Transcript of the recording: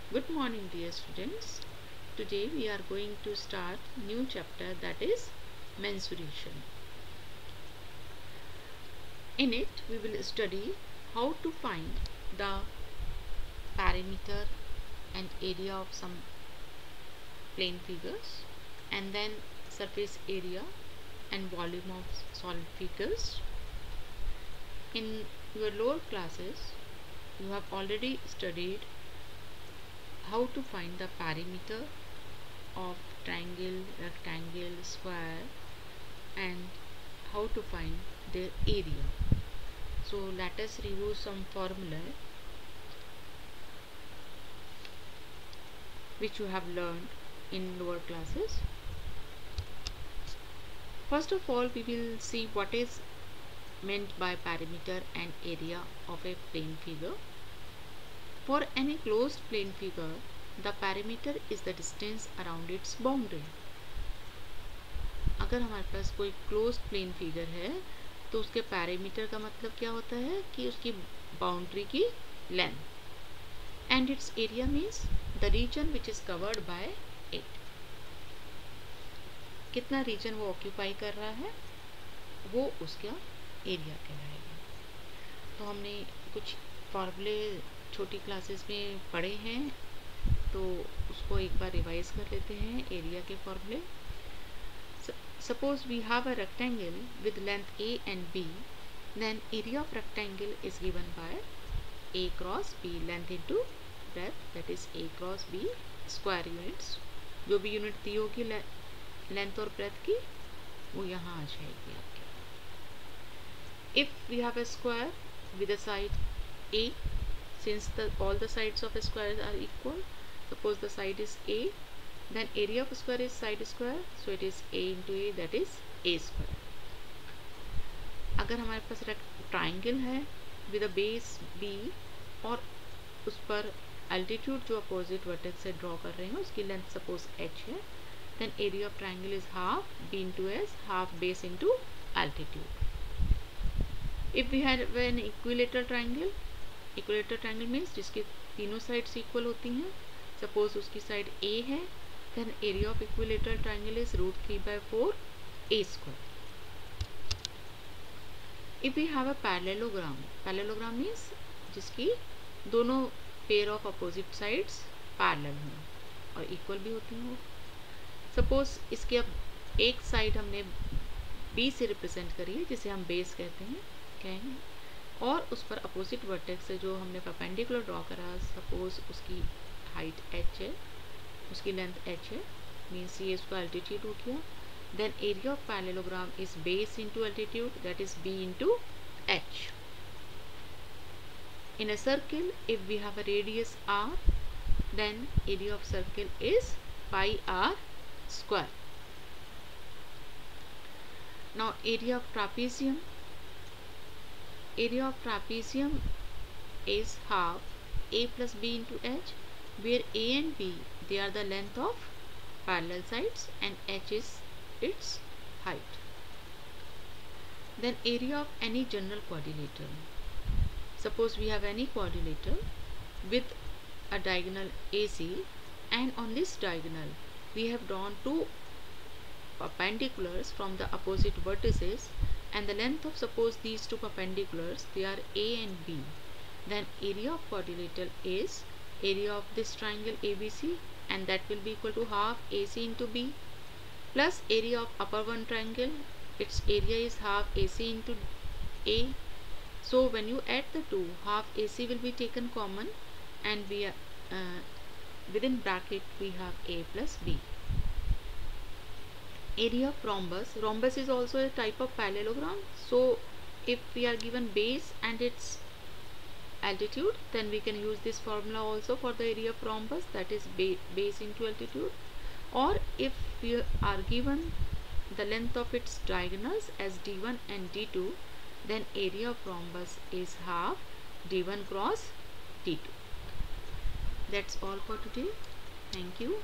Good morning, dear students. Today we are going to start new chapter, that is mensuration. In it we will study how to find the perimeter and area of some plane figures, and then surface area and volume of solid figures. In your lower classes you have already studied how to find the perimeter of triangle, rectangle, square, and how to find their area. So let us review some formula which you have learned in lower classes. First of all, we will see what is meant by perimeter and area of a plane figure. For any closed plane figure, the perimeter is the distance around its boundary. अगर हमारे पास कोई closed plane figure है तो उसके parameter का मतलब क्या होता है कि उसकी बाउंड्री की length, and it's area means the region which is covered by it. कितना रीजन वो ऑक्यूपाई कर रहा है वो उसका एरिया कहलाएगा. तो हमने कुछ फॉर्मूले छोटी क्लासेस में पढ़े हैं, तो उसको एक बार रिवाइज कर लेते हैं. एरिया के फॉर्मूले: suppose we have a rectangle with length a and b, then area of rectangle is given by a cross b, length into breadth, that is a cross b square units. जो भी unit दी होगी length और breath की वो यहाँ आ जाएगी आपके. If we have a square with a side a, since all the sides of a square are equal, suppose the side is a, then area of square is side square, so it is a into a, that is a square. अगर हमारे पास triangle है with a base b और उस पर altitude जो opposite vertex से draw कर रहे हैं उसकी लेंथ सपोज h है, then area of triangle is half b into s, half base into altitude. If we have an equilateral triangle means जिसकी तीनों साइड्स इक्वल होती हैं, सपोज उसकी साइड a है, then area of equilateral triangle is √3/4 a square. If we have a parallelogram means जिसकी दोनों pair of opposite sides parallel हों और इक्वल भी होती हों. सपोज इसके अब एक साइड हमने b से रिप्रेजेंट करी है जिसे हम बेस कहेंगे, और उस पर अपोजिट वर्टेक्स से जो हमने परपेंडिकुलर ड्रॉ करा, सपोज उसकी हाइट h है, उसकी लेंथ h है, मीन्स ये उसका अल्टीट्यूड हो गया. Then area of parallelogram is base into altitude, that is b into h. In a circle if we have a radius r, then area of circle is pi r square. Now area of trapezium is half a plus b into h, where a and b they are the length of parallel sides and h is its height. Then area of any general quadrilateral. Suppose we have any quadrilateral with a diagonal AC, and on this diagonal we have drawn two perpendiculars from the opposite vertices, and the length of suppose these two perpendiculars they are a and b, then area of quadrilateral is area of this triangle ABC, and that will be equal to half AC into B, plus area of upper one triangle, its area is half AC into A. So when you add the two, half AC will be taken common, and we within bracket we have A plus B. Area of rhombus is also a type of parallelogram. So if we are given base and its altitude, then we can use this formula also for the area of rhombus, that is base into altitude. Or if we are given the length of its diagonals as d1 and d2, then area of rhombus is half d1 cross d2. That's all for today. Thank you.